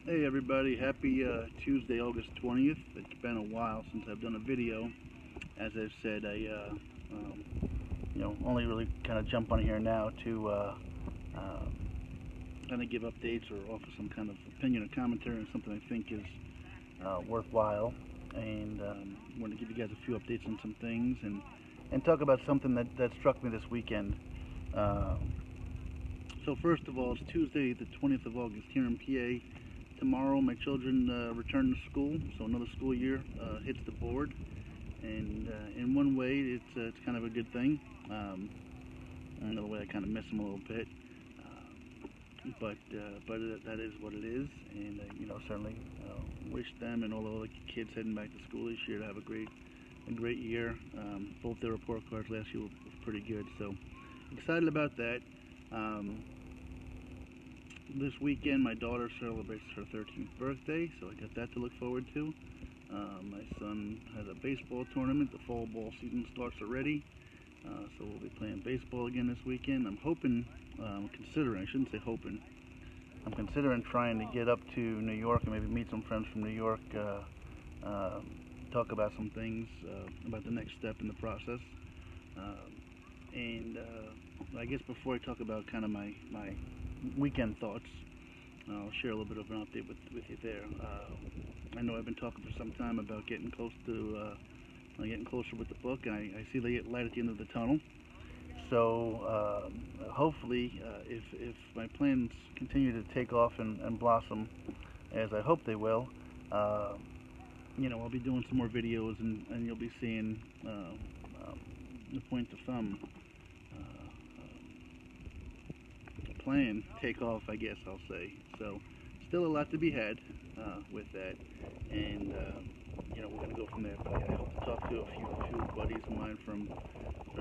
Hey everybody, happy Tuesday, August 20th. It's been a while since I've done a video. As I've said, I only really kind of jump on here now to kind of give updates or offer some kind of opinion or commentary on something I think is worthwhile. And I want to give you guys a few updates on some things and talk about something that struck me this weekend. So first of all, it's Tuesday the 20th of August here in PA. Tomorrow my children return to school, so another school year hits the board, and in one way it's kind of a good thing. Another way I kind of miss them a little bit, but that is what it is, and certainly wish them and all the other kids heading back to school this year to have a great year. Both their report cards last year were pretty good, so excited about that. This weekend my daughter celebrates her 13th birthday, so I got that to look forward to. My son has a baseball tournament. The fall ball season starts already, so we'll be playing baseball again this weekend. I'm hoping, considering, I shouldn't say hoping, I'm considering trying to get up to New York and maybe meet some friends from New York, talk about some things, about the next step in the process. And I guess before I talk about kind of my weekend thoughts, I'll share a little bit of an update with you there. I know I've been talking for some time about getting getting closer with the book, and I see the light at the end of the tunnel. So hopefully, if my plans continue to take off and blossom, as I hope they will, I'll be doing some more videos, and you'll be seeing the point to thumb plan take off, I guess I'll say. So still a lot to be had with that, and we're gonna go from there. But I hope to talk to a few buddies of mine from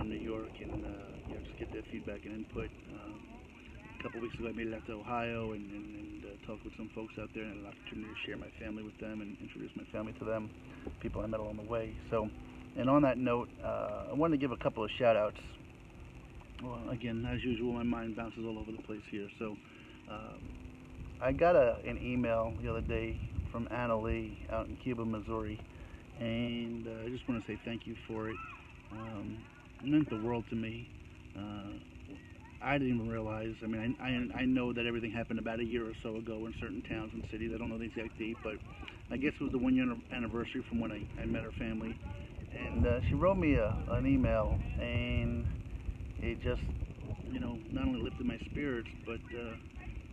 New York, and just get their feedback and input. A couple weeks ago I made it out to Ohio and talked with some folks out there, and had an opportunity to share my family with them and introduce my family to them, people I met along the way. So, and on that note, I wanted to give a couple of shout outs. Well, again, as usual, my mind bounces all over the place here. So I got an email the other day from Anna Lee out in Cuba, Missouri, and I just want to say thank you for it. It meant the world to me. I didn't even realize, I mean, I know that everything happened about a year or so ago in certain towns and cities. I don't know the exact date, but I guess it was the 1 year anniversary from when I met her family. And she wrote me an email, and it just, not only lifted my spirits, but,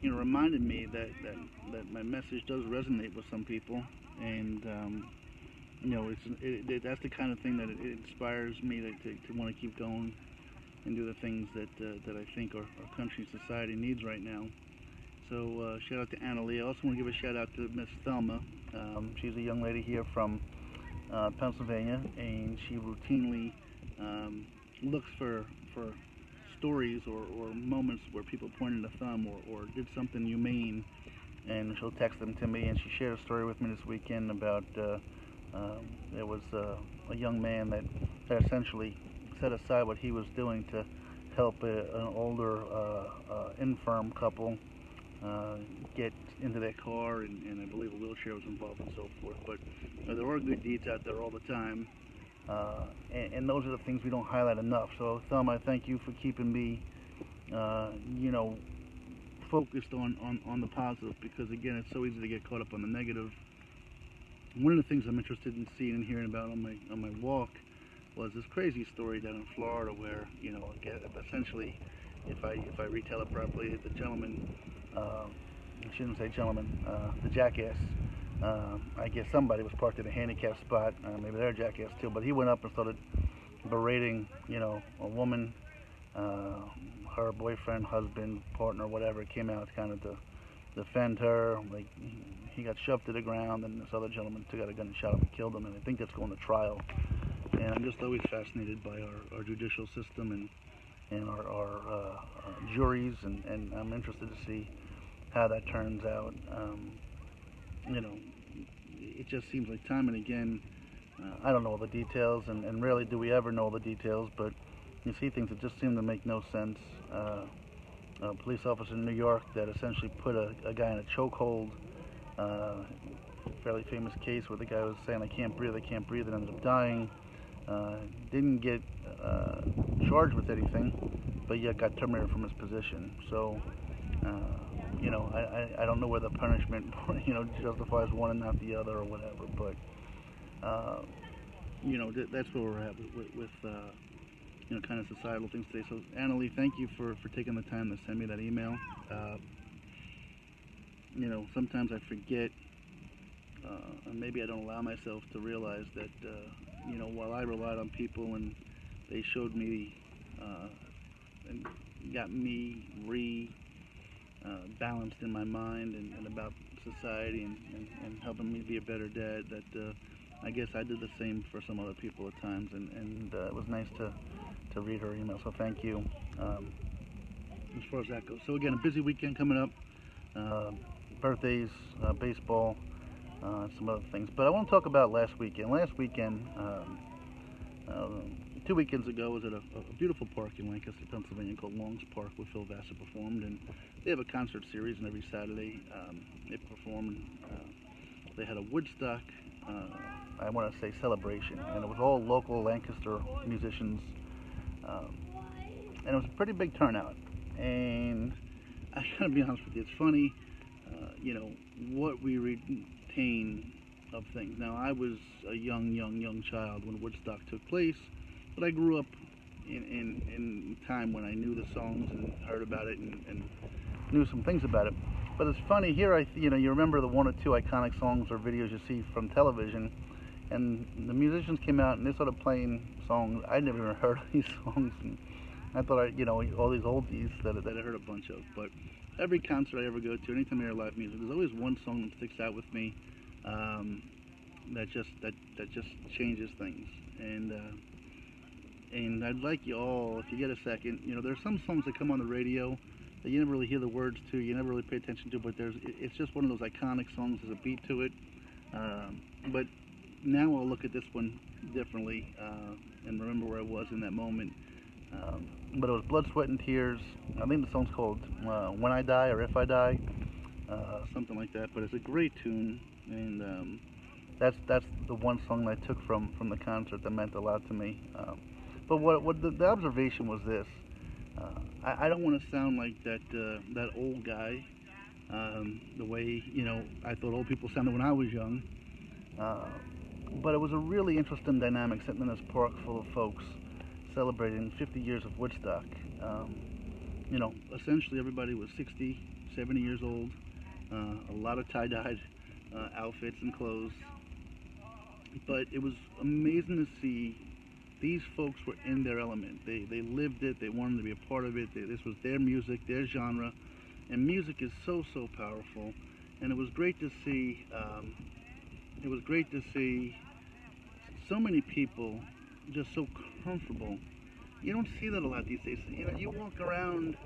reminded me that my message does resonate with some people. And, that's the kind of thing that it inspires me to want to keep going and do the things that I think our country and society needs right now. So shout out to Anna Lee. I also want to give a shout out to Miss Thelma. She's a young lady here from Pennsylvania, and she routinely looks for stories or moments where people pointed a thumb or did something humane, and she'll text them to me. And she shared a story with me this weekend about there was a young man that essentially set aside what he was doing to help an older infirm couple get into their car, and I believe a wheelchair was involved and so forth. But there are good deeds out there all the time, and those are the things we don't highlight enough. So Thelma, thank you for keeping me focused on the positive, because again, it's so easy to get caught up on the negative. One of the things I'm interested in seeing and hearing about on my walk was this crazy story down in Florida where, essentially, if I retell it properly, the gentleman, I shouldn't say gentleman, the jackass, I guess somebody was parked in a handicapped spot, maybe they're a jackass too, but he went up and started berating, a woman, her boyfriend, husband, partner, whatever, came out kind of to defend her. Like, he got shoved to the ground, and this other gentleman took out a gun and shot him and killed him, and I think that's going to trial. And I'm just always fascinated by our judicial system and our juries, and I'm interested to see how that turns out. It just seems like time and again, I don't know all the details, and rarely do we ever know the details, but you see things that just seem to make no sense. A police officer in New York that essentially put a guy in a chokehold Fairly famous case where the guy was saying, I can't breathe, and ended up dying. Didn't get charged with anything, but yet got terminated from his position. So, I don't know where the punishment, justifies one and not the other or whatever, but, that's where we're at with kind of societal things today. So, Annalie, thank you for taking the time to send me that email. Sometimes I forget, and maybe I don't allow myself to realize that, while I relied on people and they showed me and got me balanced in my mind and about society and helping me be a better dad, that I guess I did the same for some other people at times, and it was nice to read her email, so thank you, as far as that goes. So again, a busy weekend coming up, birthdays, baseball, some other things. But I want to talk about last weekend. Last weekend, 2 weekends ago, was at a beautiful park in Lancaster, Pennsylvania called Longs Park, where Phil Vassar performed. And they have a concert series, and every Saturday they perform. They had a Woodstock, I want to say, celebration, and it was all local Lancaster musicians. And it was a pretty big turnout. And I gotta be honest with you, it's funny, what we retain of things. Now, I was a young child when Woodstock took place, but I grew up in time when I knew the songs and heard about it and knew some things about it. But it's funny here. You remember the one or two iconic songs or videos you see from television, and the musicians came out and they started playing songs I'd never even heard of these songs. And I thought all these oldies that I heard a bunch of. But every concert I ever go to, anytime I hear live music, there's always one song that sticks out with me, that just changes things. And I'd like you all, if you get a second, there's some songs that come on the radio that you never really hear the words to, you never really pay attention to, but it's just one of those iconic songs. There's a beat to it. But now I'll look at this one differently and remember where I was in that moment. But it was Blood, Sweat, and Tears. I think the song's called When I Die or If I Die, something like that. But it's a great tune, and that's the one song that I took from the concert that meant a lot to me. But what the observation was this: I don't want to sound like that old guy, the way I thought old people sounded when I was young. But it was a really interesting dynamic sitting in this park full of folks celebrating 50 years of Woodstock. Essentially everybody was 60, 70 years old, a lot of tie-dyed outfits and clothes. But it was amazing to see these folks were in their element. They lived it, they wanted to be a part of it. This was their music, their genre, and music is so powerful. And it was great to see, so many people just so comfortable. You don't see that a lot these days. You walk around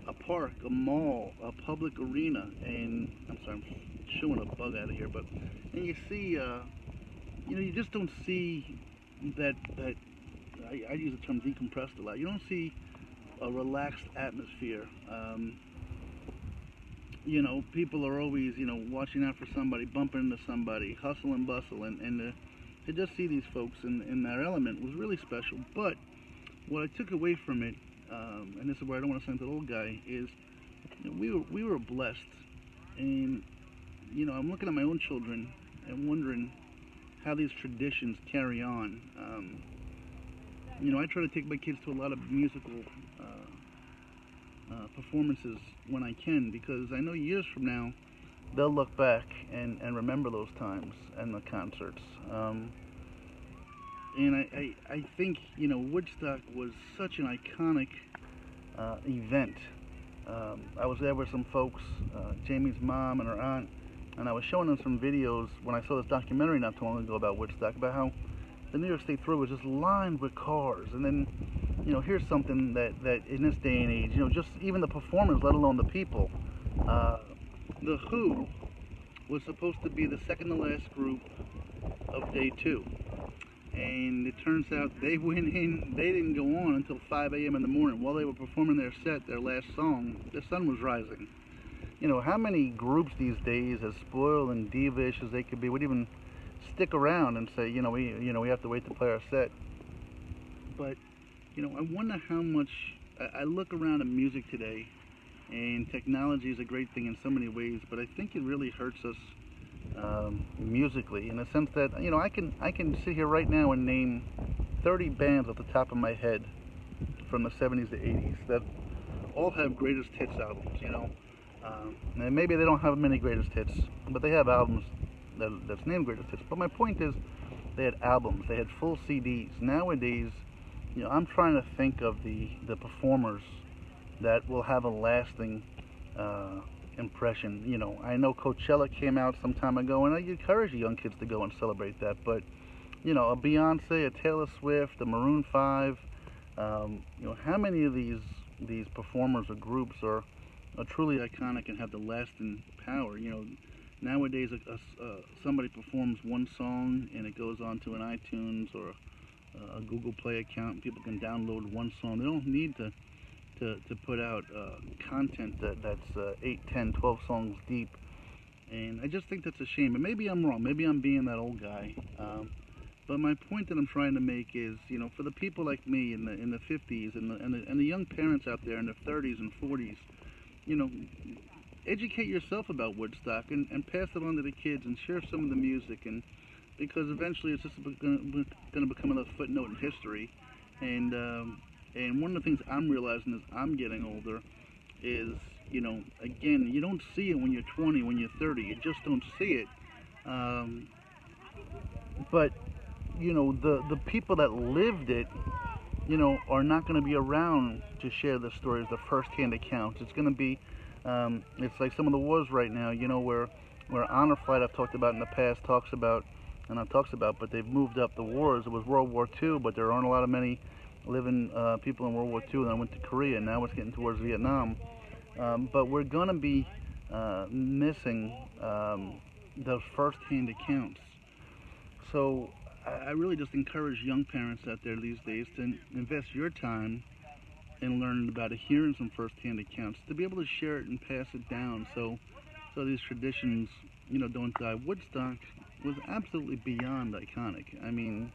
a park, a mall, a public arena, and I'm sorry, I'm shooing a bug out of here, and you see, you just don't see that. I use the term decompressed a lot. You don't see a relaxed atmosphere. People are always, watching out for somebody, bumping into somebody, hustle and bustle, and to just see these folks in their element was really special. But what I took away from it, and this is where I don't want to sound like the old guy, is we were blessed. And I'm looking at my own children and wondering how these traditions carry on. I try to take my kids to a lot of musical performances when I can, because I know years from now they'll look back and remember those times and the concerts. And I think, Woodstock was such an iconic event. I was there with some folks, Jamie's mom and her aunt, and I was showing them some videos when I saw this documentary not too long ago about Woodstock, about how the New York State Thruway was just lined with cars. And then, here's something that in this day and age, just even the performers, let alone the people. The Who was supposed to be the second to last group of day 2. And it turns out they went in, they didn't go on until 5 a.m. in the morning. While they were performing their last song, the sun was rising. you know, how many groups these days, as spoiled and divish as they could be, would even stick around and say, we have to wait to play our set. But, I wonder how much, I look around at music today, and technology is a great thing in so many ways, but I think it really hurts us musically, in the sense that, I can sit here right now and name 30 bands off the top of my head from the 70s to 80s that all have greatest hits albums, and maybe they don't have many greatest hits, but they have albums that's named greatest hits. But my point is, they had albums, they had full CDs. Nowadays, I'm trying to think of the performers that will have a lasting impression. I know Coachella came out some time ago, and I encourage young kids to go and celebrate that. But a Beyonce, a Taylor Swift, a Maroon 5, how many of these performers or groups are truly iconic and have the lasting power? Nowadays somebody performs one song and it goes on to an iTunes or a Google Play account, and people can download one song. They don't need to put out content that's 8, 10, 12 songs deep. And I just think that's a shame. And maybe I'm wrong. Maybe I'm being that old guy. But my point that I'm trying to make is, for the people like me in the 50s and the young parents out there in their 30s and 40s, educate yourself about Woodstock and pass it on to the kids and share some of the music, and because eventually it's just going to become another footnote in history. And one of the things I'm realizing as I'm getting older is, again, you don't see it when you're 20, when you're 30. You just don't see it. But, the people that lived it, are not going to be around to share the stories, the first-hand accounts. It's going to be, it's like some of the wars right now, where Honor Flight, I've talked about in the past, but they've moved up the wars. It was World War II, but there aren't a lot of many living people in World War II. And I went to Korea, and now it's getting towards Vietnam. But we're going to be missing those first-hand accounts. So I really just encourage young parents out there these days to invest your time in learning about it, hearing some first-hand accounts, to be able to share it and pass it down, so these traditions, don't die. Woodstock was absolutely beyond iconic. I mean,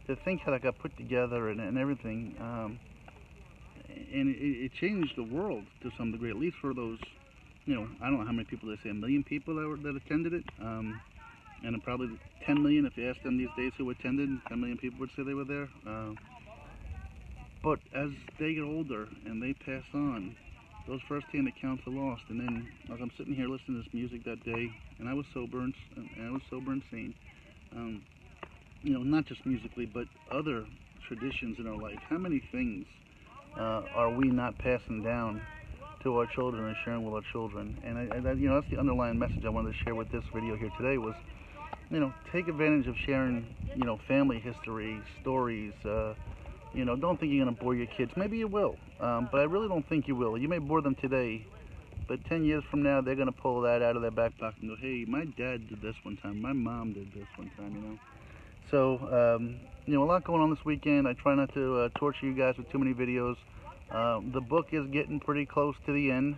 to think how that got put together and everything, and it changed the world to some degree, at least for those, I don't know how many people, they say 1 million people that attended it, and probably 10 million if you ask them these days who attended. 10 million people would say they were there. But as they get older and they pass on, those first-hand accounts are lost. And then, as I'm sitting here listening to this music that day, and I was sober and sane, not just musically, but other traditions in our life. How many things are we not passing down to our children and sharing with our children? And that's the underlying message I wanted to share with this video here today was, take advantage of sharing, family history, stories. Don't think you're going to bore your kids. Maybe you will, but I really don't think you will. You may bore them today, but 10 years from now, they're going to pull that out of their back pocket and go, hey, my dad did this one time. My mom did this one time, So, a lot going on this weekend. I try not to torture you guys with too many videos. The book is getting pretty close to the end,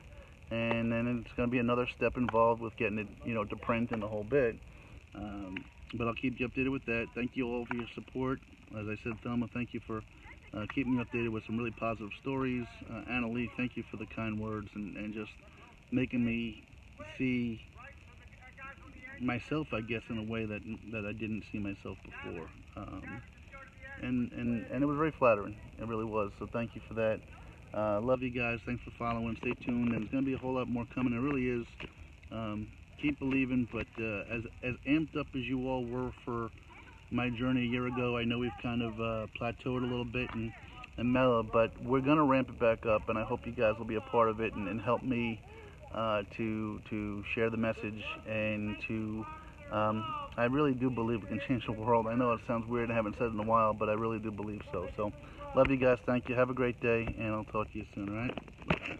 and then it's going to be another step involved with getting it, to print and the whole bit. But I'll keep you updated with that. Thank you all for your support. As I said, Thelma, thank you for keeping me updated with some really positive stories. Anna Lee, thank you for the kind words and just making me see myself, I guess, in a way that I didn't see myself before. And it was very flattering. It really was. So thank you for that. Love you guys. Thanks for following. Stay tuned. And there's going to be a whole lot more coming. It really is. Keep believing. But as amped up as you all were for my journey a year ago, I know we've kind of plateaued a little bit and mellowed, but we're going to ramp it back up, and I hope you guys will be a part of it and help me to share the message and to I really do believe we can change the world. I know it sounds weird, I haven't said it in a while, but I really do believe so. So love you guys, thank you, have a great day, and I'll talk to you soon. All right, bye.